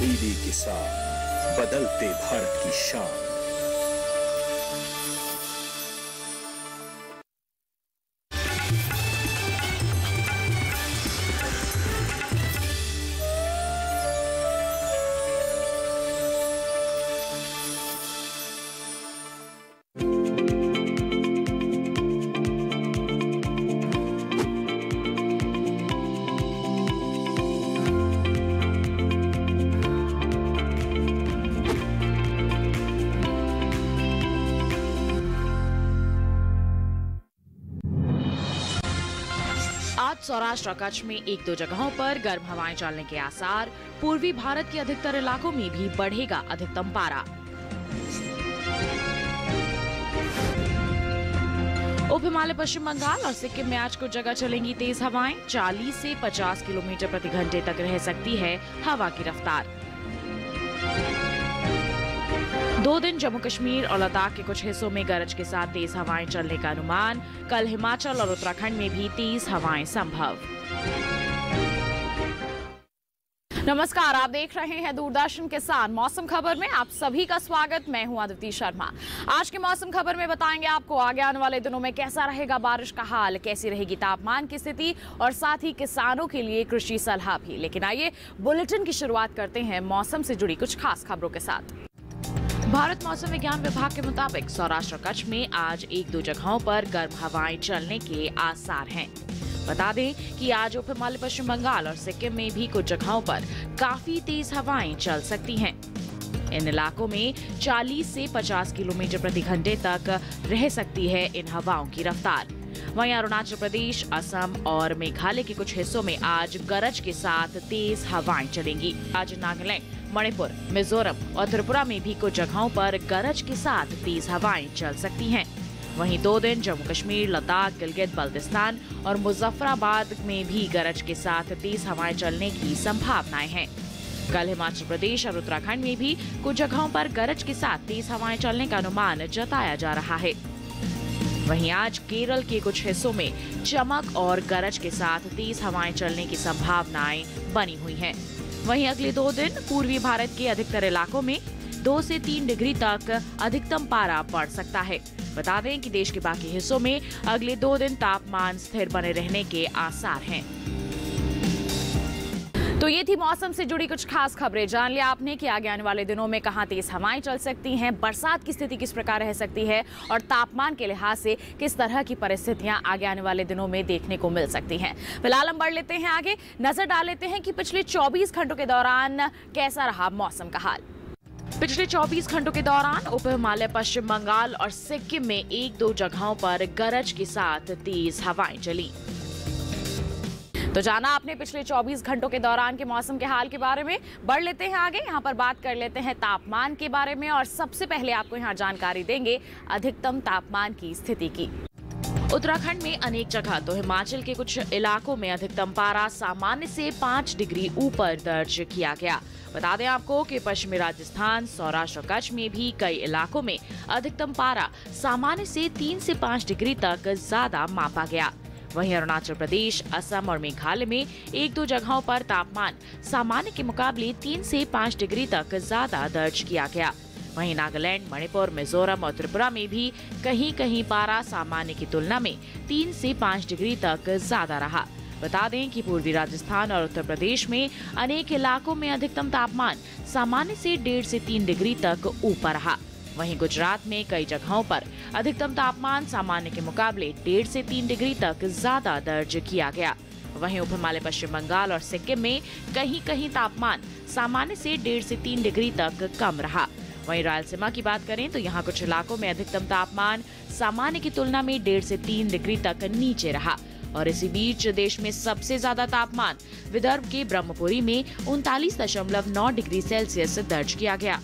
तब्दीली के साथ बदलते भारत की शान। आज सौराष्ट्र और कच्छ में एक दो जगहों पर गर्म हवाएं चलने के आसार। पूर्वी भारत के अधिकतर इलाकों में भी बढ़ेगा अधिकतम पारा। उप हिमालय पश्चिम बंगाल और सिक्किम में आज कुछ जगह चलेंगी तेज हवाएं। 40 से 50 किलोमीटर प्रति घंटे तक रह सकती है हवा की रफ्तार। 2 दिन जम्मू कश्मीर और लद्दाख के कुछ हिस्सों में गरज के साथ तेज हवाएं चलने का अनुमान। कल हिमाचल और उत्तराखंड में भी तेज हवाएं संभव। नमस्कार, आप देख रहे हैं दूरदर्शन किसान मौसम खबर में आप सभी का स्वागत। मैं हूं अदिति शर्मा। आज के मौसम खबर में बताएंगे आपको आगे आने वाले दिनों में कैसा रहेगा बारिश का हाल, कैसी रहेगी तापमान की स्थिति और साथ ही किसानों के लिए कृषि सलाह भी। लेकिन आइए बुलेटिन की शुरुआत करते हैं मौसम से जुड़ी कुछ खास खबरों के साथ। भारत मौसम विज्ञान विभाग के मुताबिक सौराष्ट्र और कच्छ में आज एक दो जगहों पर गर्म हवाएं चलने के आसार हैं। बता दें कि आज उप हिमालय पश्चिम बंगाल और सिक्किम में भी कुछ जगहों पर काफी तेज हवाएं चल सकती हैं। इन इलाकों में 40 से 50 किलोमीटर प्रति घंटे तक रह सकती है इन हवाओं की रफ्तार। वहीं अरुणाचल प्रदेश, असम और मेघालय के कुछ हिस्सों में आज गरज के साथ तेज हवाएं चलेंगी। आज नागालैंड, मणिपुर, मिजोरम और त्रिपुरा में भी कुछ जगहों पर गरज के साथ तेज हवाएं चल सकती हैं। वहीं 2 दिन जम्मू कश्मीर, लद्दाख, गिलगित बाल्टिस्तान और मुजफ्फराबाद में भी गरज के साथ तेज हवाएं चलने की संभावनाएं हैं। कल हिमाचल प्रदेश और उत्तराखंड में भी कुछ जगहों पर गरज के साथ तेज हवाएं चलने का अनुमान जताया जा रहा है। वहीं आज केरल के कुछ हिस्सों में चमक और गरज के साथ तेज हवाएं चलने की संभावनाएं बनी हुई हैं। वहीं अगले 2 दिन पूर्वी भारत के अधिकतर इलाकों में 2 से 3 डिग्री तक अधिकतम पारा बढ़ सकता है। बता दें कि देश के बाकी हिस्सों में अगले 2 दिन तापमान स्थिर बने रहने के आसार हैं। तो ये थी मौसम से जुड़ी कुछ खास खबरें। जान लिया आपने कि आगे आने वाले दिनों में कहां तेज हवाएं चल सकती हैं, बरसात की स्थिति किस प्रकार रह सकती है और तापमान के लिहाज से किस तरह की परिस्थितियां आगे आने वाले दिनों में देखने को मिल सकती हैं। फिलहाल हम बढ़ लेते हैं आगे, नजर डाल लेते हैं कि पिछले 24 घंटों के दौरान कैसा रहा मौसम का हाल। पिछले 24 घंटों के दौरान उप हिमालय पश्चिम बंगाल और सिक्किम में एक दो जगहों पर गरज के साथ तेज हवाएं चली। तो जाना आपने पिछले 24 घंटों के दौरान के मौसम के हाल के बारे में। बढ़ लेते हैं आगे, यहाँ पर बात कर लेते हैं तापमान के बारे में और सबसे पहले आपको यहाँ जानकारी देंगे अधिकतम तापमान की स्थिति की। उत्तराखंड में अनेक जगह तो हिमाचल के कुछ इलाकों में अधिकतम पारा सामान्य से 5 डिग्री ऊपर दर्ज किया गया। बता दें आपको कि पश्चिमी राजस्थान, सौराष्ट्र और कच्छ में भी कई इलाकों में अधिकतम पारा सामान्य से 3 से 5 डिग्री तक ज्यादा मापा गया। वहीं अरुणाचल प्रदेश, असम और मेघालय में एक दो जगहों पर तापमान सामान्य के मुकाबले 3 से 5 डिग्री तक ज्यादा दर्ज किया गया। वहीं नागालैंड, मणिपुर, मिजोरम और त्रिपुरा में भी कहीं कहीं पारा सामान्य की तुलना में 3 से 5 डिग्री तक ज्यादा रहा। बता दें कि पूर्वी राजस्थान और उत्तर प्रदेश में अनेक इलाकों में अधिकतम तापमान सामान्य से 1.5 से 3 डिग्री तक ऊपर रहा। वहीं गुजरात में कई जगहों पर अधिकतम तापमान सामान्य के मुकाबले 1.5 से 3 डिग्री तक ज्यादा दर्ज किया गया। वहीं उप हिमालय पश्चिम बंगाल और सिक्किम में कहीं कहीं तापमान सामान्य से 1.5 से 3 डिग्री तक कम रहा। वहीं रायलसीमा की बात करें तो यहाँ कुछ इलाकों में अधिकतम तापमान सामान्य की तुलना में 1.5 से 3 डिग्री तक नीचे रहा। और इसी बीच देश में सबसे ज्यादा तापमान विदर्भ के ब्रह्मपुरी में 39.9 डिग्री सेल्सियस दर्ज किया गया।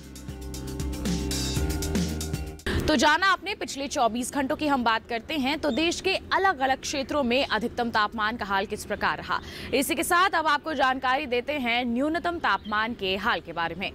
तो जाना आपने पिछले 24 घंटों की हम बात करते हैं तो देश के अलग अलग क्षेत्रों में अधिकतम तापमान का हाल किस प्रकार रहा। इसी के साथ अब आपको जानकारी देते हैं न्यूनतम तापमान के हाल के बारे में।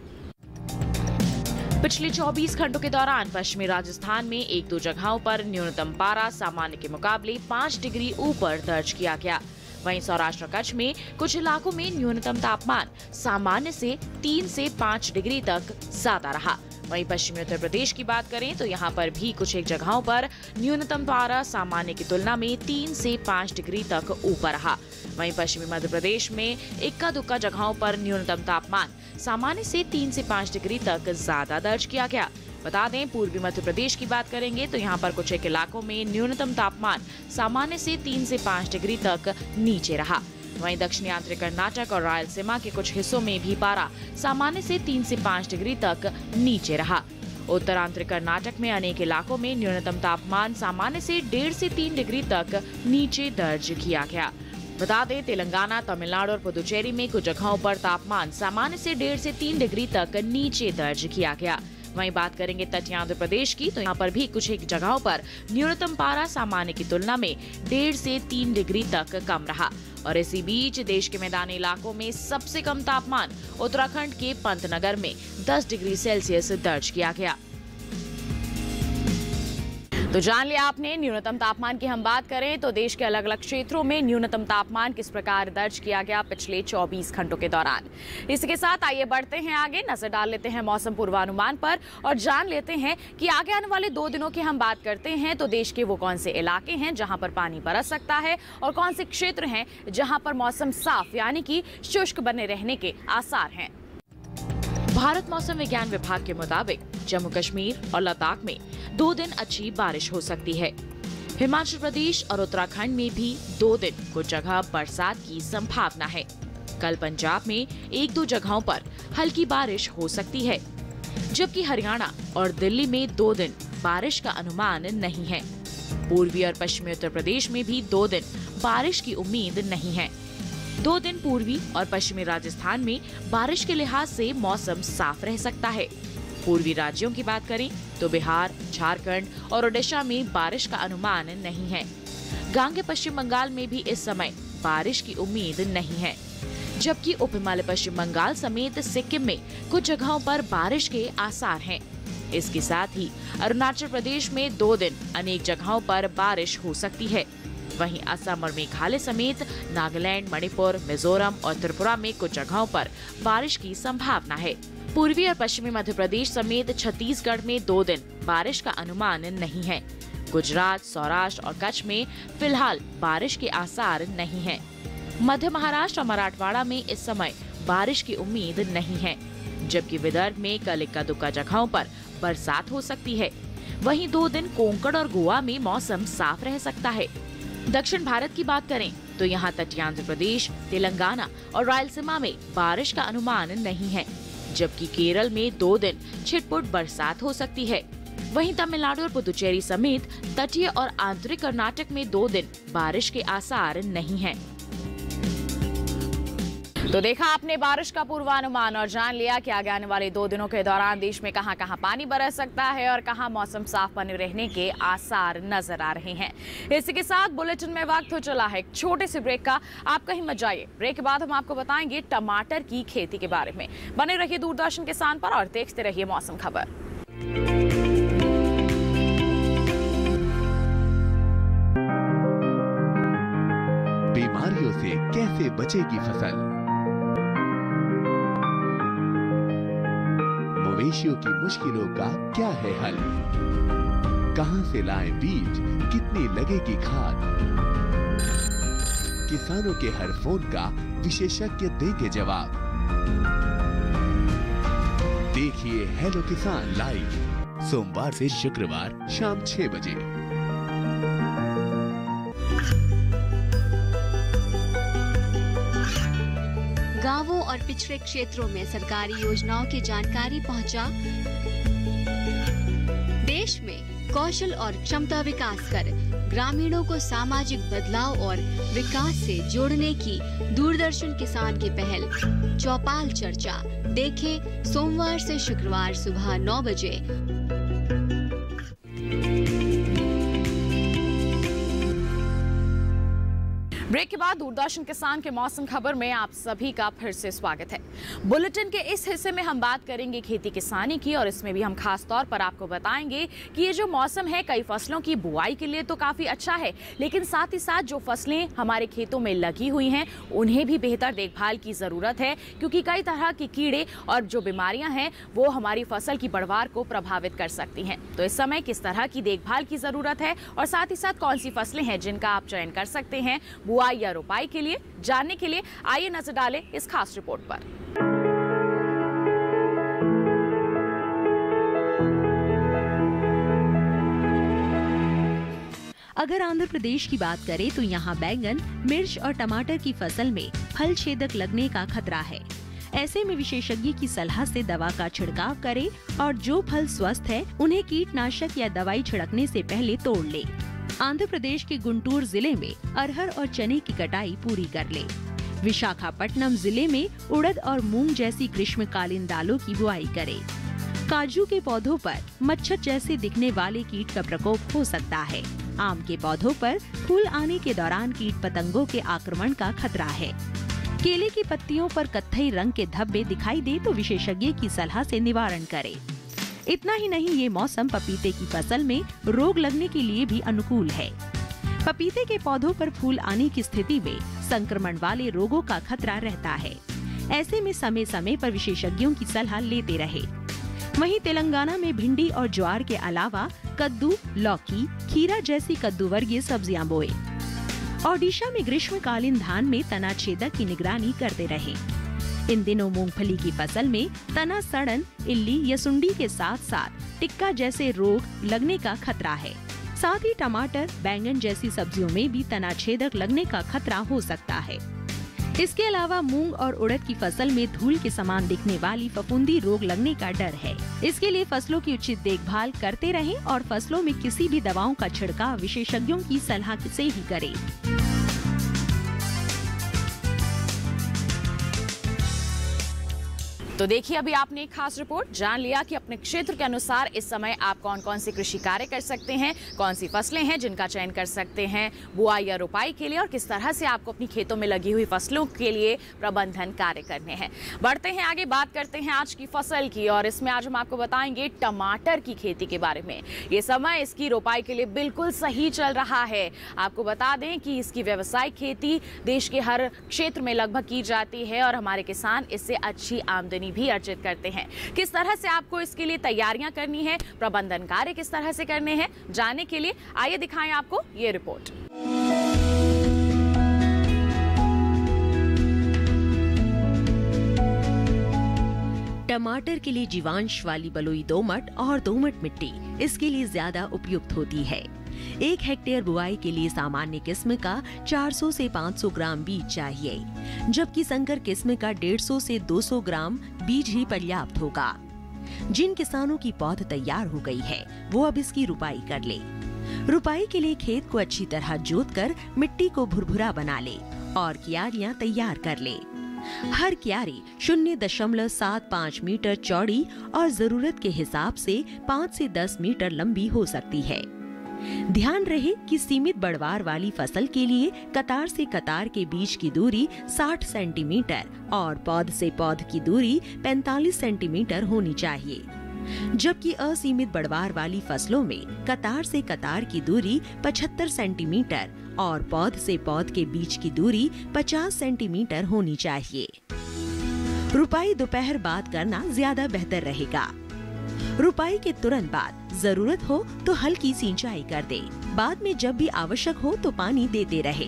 पिछले 24 घंटों के दौरान पश्चिमी राजस्थान में एक दो जगहों पर न्यूनतम पारा सामान्य के मुकाबले 5 डिग्री ऊपर दर्ज किया गया। वहीं सौराष्ट्र और कच्छ में कुछ इलाकों में न्यूनतम तापमान सामान्य से 3 से 5 डिग्री तक ज्यादा रहा। वहीं पश्चिमी उत्तर प्रदेश की बात करें तो यहाँ पर भी कुछ एक जगहों पर न्यूनतम पारा सामान्य की तुलना में 3 से 5 डिग्री तक ऊपर रहा। वहीं पश्चिमी मध्य प्रदेश में इक्का दुक्का जगहों पर न्यूनतम तापमान सामान्य से 3 से 5 डिग्री तक ज्यादा दर्ज किया गया। बता दें, पूर्वी मध्य प्रदेश की बात करेंगे तो यहाँ पर कुछ एक इलाकों में न्यूनतम तापमान सामान्य से 3 से 5 डिग्री तक नीचे रहा। वहीं दक्षिणी आंतरिक कर्नाटक और रायलसीमा के कुछ हिस्सों में भी पारा सामान्य से 3 से 5 डिग्री तक नीचे रहा। उत्तर आंतरिक कर्नाटक में अनेक इलाकों में न्यूनतम तापमान सामान्य से 1.5 से 3 डिग्री तक नीचे दर्ज किया गया। बता दें, तेलंगाना, तमिलनाडु और पुदुचेरी में कुछ जगहों पर तापमान सामान्य से 1.5 से 3 डिग्री तक नीचे दर्ज किया गया। वहीं बात करेंगे तटीय आंध्र प्रदेश की तो यहाँ पर भी कुछ एक जगहों पर न्यूनतम पारा सामान्य की तुलना में 1.5 से 3 डिग्री तक कम रहा। और इसी बीच देश के मैदानी इलाकों में सबसे कम तापमान उत्तराखंड के पंतनगर में 10 डिग्री सेल्सियस दर्ज किया गया। तो जान लिया आपने न्यूनतम तापमान की हम बात करें तो देश के अलग अलग क्षेत्रों में न्यूनतम तापमान किस प्रकार दर्ज किया गया पिछले 24 घंटों के दौरान। इसके साथ आइए बढ़ते हैं आगे, नजर डाल लेते हैं मौसम पूर्वानुमान पर और जान लेते हैं कि आगे आने वाले 2 दिनों की हम बात करते हैं तो देश के वो कौन से इलाके हैं जहां पर पानी बरस सकता है और कौन से क्षेत्र हैं जहां पर मौसम साफ यानी कि शुष्क बने रहने के आसार हैं। भारत मौसम विज्ञान विभाग के मुताबिक जम्मू कश्मीर और लद्दाख में 2 दिन अच्छी बारिश हो सकती है। हिमाचल प्रदेश और उत्तराखंड में भी 2 दिन कुछ जगह बरसात की संभावना है। कल पंजाब में 1-2 जगहों पर हल्की बारिश हो सकती है, जबकि हरियाणा और दिल्ली में 2 दिन बारिश का अनुमान नहीं है। पूर्वी और पश्चिमी उत्तर प्रदेश में भी 2 दिन बारिश की उम्मीद नहीं है। 2 दिन पूर्वी और पश्चिमी राजस्थान में बारिश के लिहाज से मौसम साफ रह सकता है। पूर्वी राज्यों की बात करें तो बिहार, झारखंड और ओडिशा में बारिश का अनुमान नहीं है। गांगे पश्चिम बंगाल में भी इस समय बारिश की उम्मीद नहीं है, जबकि उप हिमालय पश्चिम बंगाल समेत सिक्किम में कुछ जगहों पर बारिश के आसार हैं। इसके साथ ही अरुणाचल प्रदेश में 2 दिन अनेक जगहों पर बारिश हो सकती है। वहीं असम और मेघालय समेत नागालैंड, मणिपुर, मिजोरम और त्रिपुरा में कुछ जगहों पर बारिश की संभावना है। पूर्वी और पश्चिमी मध्य प्रदेश समेत छत्तीसगढ़ में 2 दिन बारिश का अनुमान नहीं है। गुजरात, सौराष्ट्र और कच्छ में फिलहाल बारिश के आसार नहीं है। मध्य महाराष्ट्र और मराठवाड़ा में इस समय बारिश की उम्मीद नहीं है, जबकि विदर्भ में कल इक्का दुक्का जगहों पर बरसात हो सकती है। वहीं 2 दिन कोंकण और गोवा में मौसम साफ रह सकता है। दक्षिण भारत की बात करें तो यहाँ तटीय आंध्र प्रदेश, तेलंगाना और रायलसीमा में बारिश का अनुमान नहीं है, जबकि केरल में 2 दिन छिटपुट बरसात हो सकती है। वहीं तमिलनाडु और पुदुचेरी समेत तटीय और आंतरिक कर्नाटक में 2 दिन बारिश के आसार नहीं हैं। तो देखा आपने बारिश का पूर्वानुमान और जान लिया कि आगे आने वाले 2 दिनों के दौरान देश में कहां कहां पानी बरस सकता है और कहां मौसम साफ बने रहने के आसार नजर आ रहे हैं। इसी के साथ बुलेटिन में वक्त हो चला है एक छोटे से ब्रेक का। आप कहीं मत जाइए, ब्रेक के बाद हम आपको बताएंगे टमाटर की खेती के बारे में। बने रहिए दूरदर्शन किसान पर और देखते रहिए मौसम खबर। बीमारियों से कैसे बचेगी फसल? मवेशियों की मुश्किलों का क्या है हल? कहां से लाएं बीज, कितनी लगेगी खाद? किसानों के हर फोन का विशेषज्ञ देंगे जवाब। देखिए हेलो किसान लाइव सोमवार से शुक्रवार शाम 6 बजे। गांवों और पिछड़े क्षेत्रों में सरकारी योजनाओं की जानकारी पहुंचा। देश में कौशल और क्षमता विकास कर ग्रामीणों को सामाजिक बदलाव और विकास से जोड़ने की दूरदर्शन किसान की पहल चौपाल चर्चा देखें सोमवार से शुक्रवार सुबह 9 बजे। ब्रेक के बाद दूरदर्शन किसान के मौसम खबर में आप सभी का फिर से स्वागत है। बुलेटिन के इस हिस्से में हम बात करेंगे खेती किसानी की और इसमें भी हम खास तौर पर आपको बताएंगे कि ये जो मौसम है कई फसलों की बुआई के लिए तो काफी अच्छा है, लेकिन साथ ही साथ जो फसलें हमारे खेतों में लगी हुई हैं उन्हें भी बेहतर देखभाल की जरूरत है, क्योंकि कई तरह के कीड़े और जो बीमारियां हैं वो हमारी फसल की पैदावार को प्रभावित कर सकती हैं। तो इस समय किस तरह की देखभाल की जरूरत है और साथ ही साथ कौन सी फसलें हैं जिनका आप चयन कर सकते हैं बुआई या रोपाई के लिए, जानने के लिए आइए नजर डालें इस खास रिपोर्ट पर। अगर आंध्र प्रदेश की बात करें तो यहाँ बैंगन, मिर्च और टमाटर की फसल में फल छेदक लगने का खतरा है। ऐसे में विशेषज्ञ की सलाह से दवा का छिड़काव करें और जो फल स्वस्थ है उन्हें कीटनाशक या दवाई छिड़कने से पहले तोड़ ले। आंध्र प्रदेश के गुंटूर जिले में अरहर और चने की कटाई पूरी कर ले। विशाखापट्टनम जिले में उड़द और मूंग जैसी ग्रीष्मकालीन दालों की बुआई करे। काजू के पौधों पर मच्छर जैसे दिखने वाले कीट का प्रकोप हो सकता है। आम के पौधों पर फूल आने के दौरान कीट पतंगों के आक्रमण का खतरा है। केले की पत्तियों पर कत्थई रंग के धब्बे दिखाई दे तो विशेषज्ञ की सलाह से निवारण करें। इतना ही नहीं, ये मौसम पपीते की फसल में रोग लगने के लिए भी अनुकूल है। पपीते के पौधों पर फूल आने की स्थिति में संक्रमण वाले रोगों का खतरा रहता है। ऐसे में समय समय पर विशेषज्ञों की सलाह लेते रहे। वहीं तेलंगाना में भिंडी और ज्वार के अलावा कद्दू, लौकी, खीरा जैसी कद्दू वर्गीय सब्जियां बोए। ओडिशा में ग्रीष्मकालीन धान में तना छेदक की निगरानी करते रहे। इन दिनों मूंगफली की फसल में तना सड़न, इल्ली या सुंडी के साथ साथ टिक्का जैसे रोग लगने का खतरा है। साथ ही टमाटर, बैंगन जैसी सब्जियों में भी तना छेदक लगने का खतरा हो सकता है। इसके अलावा मूंग और उड़द की फसल में धूल के समान दिखने वाली फफूंदी रोग लगने का डर है। इसके लिए फसलों की उचित देखभाल करते रहें और फसलों में किसी भी दवाओं का छिड़काव विशेषज्ञों की सलाह से ही करें। तो देखिए, अभी आपने एक खास रिपोर्ट जान लिया कि अपने क्षेत्र के अनुसार इस समय आप कौन कौन से कृषि कार्य कर सकते हैं, कौन सी फसलें हैं जिनका चयन कर सकते हैं बुआई या रोपाई के लिए और किस तरह से आपको अपनी खेतों में लगी हुई फसलों के लिए प्रबंधन कार्य करने हैं। बढ़ते हैं आगे, बात करते हैं आज की फसल की और इसमें आज हम आपको बताएंगे टमाटर की खेती के बारे में। ये समय इसकी रोपाई के लिए बिल्कुल सही चल रहा है। आपको बता दें कि इसकी व्यावसायिक खेती देश के हर क्षेत्र में लगभग की जाती है और हमारे किसान इससे अच्छी आमदनी भी अर्जित करते हैं। किस तरह से आपको इसके लिए तैयारियां करनी है, प्रबंधन कार्य किस तरह से करने हैं, जानने के लिए आइए दिखाएं आपको ये रिपोर्ट। टमाटर के लिए जीवांश वाली बलुई दोमट और दोमट मिट्टी इसके लिए ज्यादा उपयुक्त होती है। 1 हेक्टेयर बुआई के लिए सामान्य किस्म का 400 से 500 ग्राम बीज चाहिए, जबकि संकर किस्म का 150 से 200 ग्राम बीज ही पर्याप्त होगा। जिन किसानों की पौध तैयार हो गई है वो अब इसकी रुपाई कर ले। रुपाई के लिए खेत को अच्छी तरह जोतकर मिट्टी को भुरभुरा बना ले और क्यारियां तैयार कर ले। हर क्यारी 0.75 मीटर चौड़ी और जरूरत के हिसाब से 5 से 10 मीटर लंबी हो सकती है। ध्यान रहे कि सीमित बढ़वार वाली फसल के लिए कतार से कतार के बीच की दूरी 60 सेंटीमीटर और पौध से पौध की दूरी 45 सेंटीमीटर होनी चाहिए, जबकि असीमित बढ़वार वाली फसलों में कतार से कतार की दूरी 75 सेंटीमीटर और पौध से पौध के बीच की दूरी 50 सेंटीमीटर होनी चाहिए। रुपाई दोपहर बाद करना ज्यादा बेहतर रहेगा। रुपाई के तुरंत बाद जरूरत हो तो हल्की सिंचाई कर दे। बाद में जब भी आवश्यक हो तो पानी देते रहे।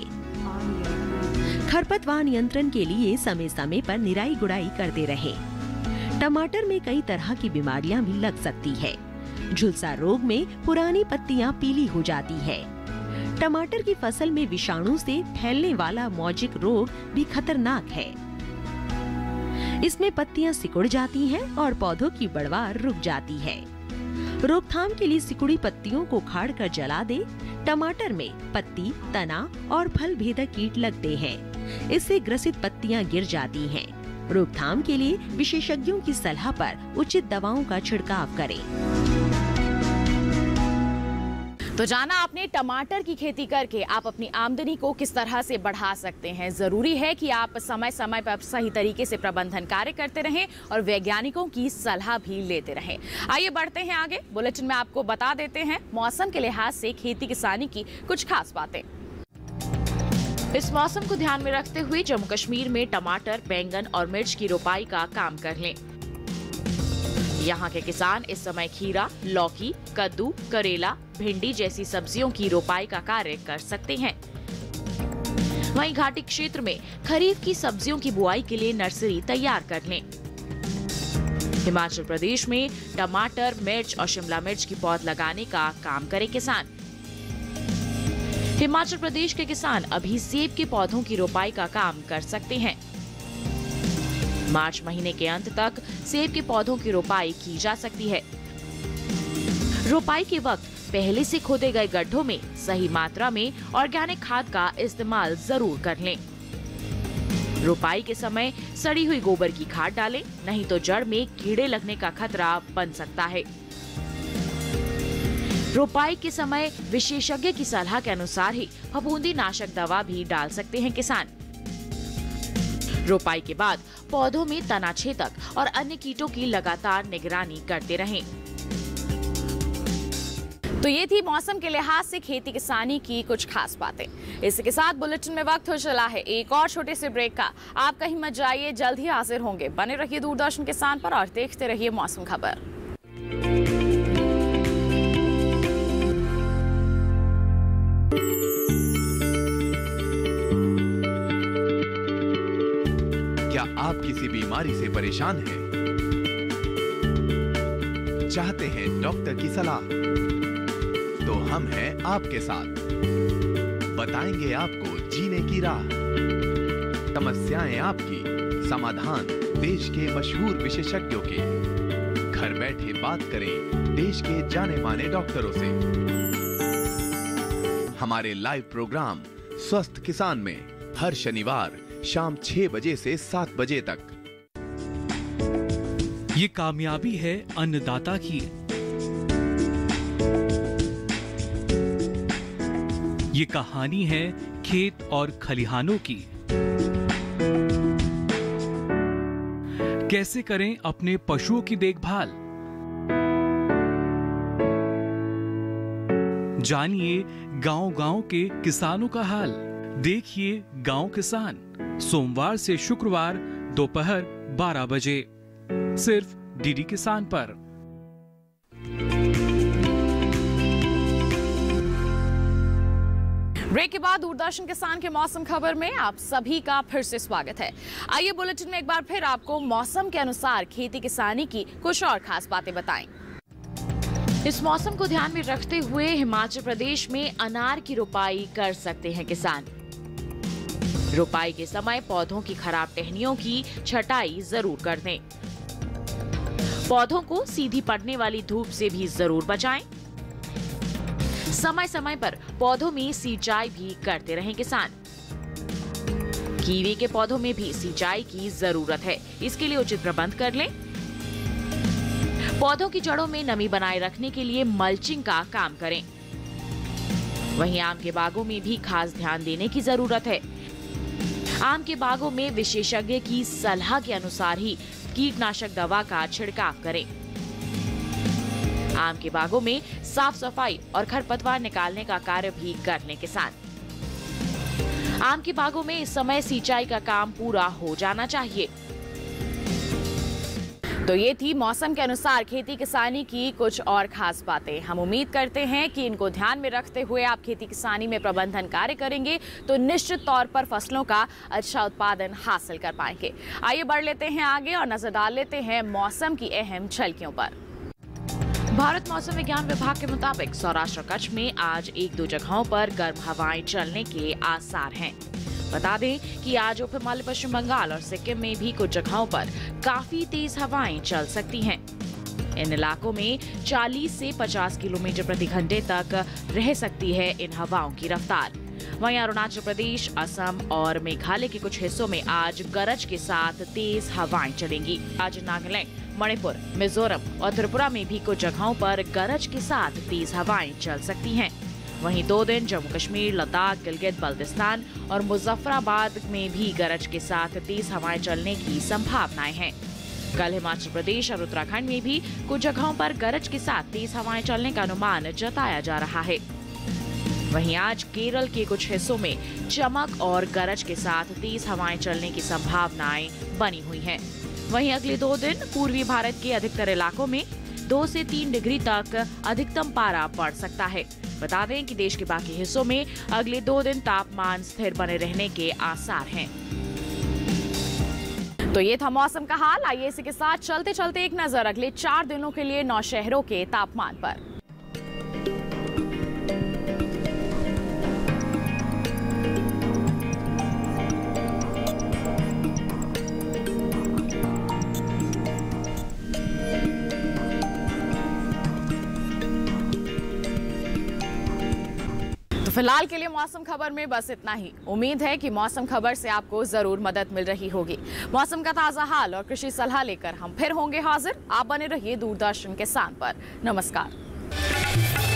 खरपतवार नियंत्रण के लिए समय समय पर निराई गुड़ाई करते रहे। टमाटर में कई तरह की बीमारियां भी लग सकती है। झुलसा रोग में पुरानी पत्तियां पीली हो जाती है। टमाटर की फसल में विषाणु से फैलने वाला मौजिक रोग भी खतरनाक है। इसमें पत्तियां सिकुड़ जाती हैं और पौधों की बढ़वार रुक जाती है। रोकथाम के लिए सिकुड़ी पत्तियों को उखाड़कर जला दे। टमाटर में पत्ती, तना और फल भेदक कीट लगते हैं। इससे ग्रसित पत्तियां गिर जाती हैं। रोकथाम के लिए विशेषज्ञों की सलाह पर उचित दवाओं का छिड़काव करें। तो जाना आपने टमाटर की खेती करके आप अपनी आमदनी को किस तरह से बढ़ा सकते हैं। जरूरी है कि आप समय समय पर सही तरीके से प्रबंधन कार्य करते रहें और वैज्ञानिकों की सलाह भी लेते रहें। आइए बढ़ते हैं आगे। बुलेटिन में आपको बता देते हैं मौसम के लिहाज से खेती किसानी की कुछ खास बातें। इस मौसम को ध्यान में रखते हुए जम्मू कश्मीर में टमाटर, बैंगन और मिर्च की रोपाई का काम कर लें। यहाँ के किसान इस समय खीरा, लौकी, कद्दू, करेला, भिंडी जैसी सब्जियों की रोपाई का कार्य कर सकते हैं। वहीं घाटी क्षेत्र में खरीफ की सब्जियों की बुआई के लिए नर्सरी तैयार कर लें। हिमाचल प्रदेश में टमाटर, मिर्च और शिमला मिर्च की पौध लगाने का काम करें किसान। हिमाचल प्रदेश के किसान अभी सेब के पौधों की रोपाई का काम कर सकते हैं। मार्च महीने के अंत तक सेब के पौधों की रोपाई की जा सकती है। रोपाई के वक्त पहले से खोदे गए गड्ढों में सही मात्रा में ऑर्गेनिक खाद का इस्तेमाल जरूर कर लें। रोपाई के समय सड़ी हुई गोबर की खाद डालें, नहीं तो जड़ में कीड़े लगने का खतरा बन सकता है। रोपाई के समय विशेषज्ञ की सलाह के अनुसार ही फफूंदी नाशक दवा भी डाल सकते हैं किसान। रोपाई के बाद पौधों में तना छेदक और अन्य कीटों की लगातार निगरानी करते रहें। तो ये थी मौसम के लिहाज से खेती किसानी की कुछ खास बातें। इसी के साथ बुलेटिन में वक्त हो चला है एक और छोटे से ब्रेक का। आप कहीं मत जाइए, जल्द ही हाजिर होंगे। बने रहिए दूरदर्शन किसान पर और देखते रहिए मौसम खबर। क्या आप किसी बीमारी से परेशान हैं? चाहते हैं डॉक्टर की सलाह? तो हम हैं आपके साथ। बताएंगे आपको जीने की राह। समस्याएं आपकी, समाधान देश के मशहूर विशेषज्ञों के। घर बैठे बात करें देश के जाने माने डॉक्टरों से। हमारे लाइव प्रोग्राम स्वस्थ किसान में हर शनिवार शाम 6 बजे से 7 बजे तक। ये कामयाबी है अन्नदाता की। ये कहानी है खेत और खलिहानों की। कैसे करें अपने पशुओं की देखभाल, जानिए गांव-गांव के किसानों का हाल। देखिए गांव किसान सोमवार से शुक्रवार दोपहर 12 बजे सिर्फ डीडी किसान पर। ब्रेक के बाद दूरदर्शन किसान के मौसम खबर में आप सभी का फिर से स्वागत है। आइए बुलेटिन में एक बार फिर आपको मौसम के अनुसार खेती किसानी की कुछ और खास बातें बताएं। इस मौसम को ध्यान में रखते हुए हिमाचल प्रदेश में अनार की रोपाई कर सकते हैं किसान। रोपाई के समय पौधों की खराब टहनियों की छटाई जरूर कर दें। पौधों को सीधी पड़ने वाली धूप से भी जरूर बचाएं। समय समय पर पौधों में सिंचाई भी करते रहें किसान। कीवी के पौधों में भी सिंचाई की जरूरत है, इसके लिए उचित प्रबंध कर लें। पौधों की जड़ों में नमी बनाए रखने के लिए मल्चिंग का काम करें। वहीं आम के बागों में भी खास ध्यान देने की जरूरत है। आम के बागों में विशेषज्ञ की सलाह के अनुसार ही कीटनाशक दवा का छिड़काव करें। आम के बागों में साफ सफाई और खरपतवार निकालने का कार्य भी कर लें किसान। आम के बागों में इस समय सिंचाई का काम पूरा हो जाना चाहिए। तो ये थी मौसम के अनुसार खेती किसानी की कुछ और खास बातें। हम उम्मीद करते हैं कि इनको ध्यान में रखते हुए आप खेती किसानी में प्रबंधन कार्य करेंगे तो निश्चित तौर पर फसलों का अच्छा उत्पादन हासिल कर पाएंगे। आइए बढ़ लेते हैं आगे और नजर डाल लेते हैं मौसम की अहम झलकियों पर। भारत मौसम विज्ञान विभाग के मुताबिक सौराष्ट्र कच्छ में आज 1-2 जगहों पर गर्म हवाएं चलने के आसार हैं। बता दें कि आज उप हिमालय पश्चिम बंगाल और सिक्किम में भी कुछ जगहों पर काफी तेज हवाएं चल सकती हैं। इन इलाकों में 40 से 50 किलोमीटर प्रति घंटे तक रह सकती है इन हवाओं की रफ्तार। वहीं अरुणाचल प्रदेश, असम और मेघालय के कुछ हिस्सों में आज गरज के साथ तेज हवाएं चलेंगी। आज नागालैंड, मणिपुर, मिजोरम और त्रिपुरा में भी कुछ जगहों पर गरज के साथ तेज हवाएं चल सकती हैं। वहीं 2 दिन जम्मू कश्मीर, लद्दाख, गिलगित बाल्टिस्तान और मुजफ्फराबाद में भी गरज के साथ तेज हवाएं चलने की संभावनाएं हैं। कल हिमाचल प्रदेश और उत्तराखंड में भी कुछ जगहों पर गरज के साथ तेज हवाएं चलने का अनुमान जताया जा रहा है। वहीं आज केरल के कुछ हिस्सों में चमक और गरज के साथ तेज हवाएं चलने की संभावनाएं बनी हुई हैं। वहीं अगले 2 दिन पूर्वी भारत के अधिकतर इलाकों में 2 से 3 डिग्री तक अधिकतम पारा बढ़ सकता है। बता दें कि देश के बाकी हिस्सों में अगले 2 दिन तापमान स्थिर बने रहने के आसार हैं। तो ये था मौसम का हाल। आइए इसी के साथ चलते चलते एक नजर अगले 4 दिनों के लिए 9 शहरों के तापमान पर। फिलहाल के लिए मौसम खबर में बस इतना ही। उम्मीद है कि मौसम खबर से आपको जरूर मदद मिल रही होगी। मौसम का ताजा हाल और कृषि सलाह लेकर हम फिर होंगे हाजिर। आप बने रहिए दूरदर्शन किसान पर। नमस्कार।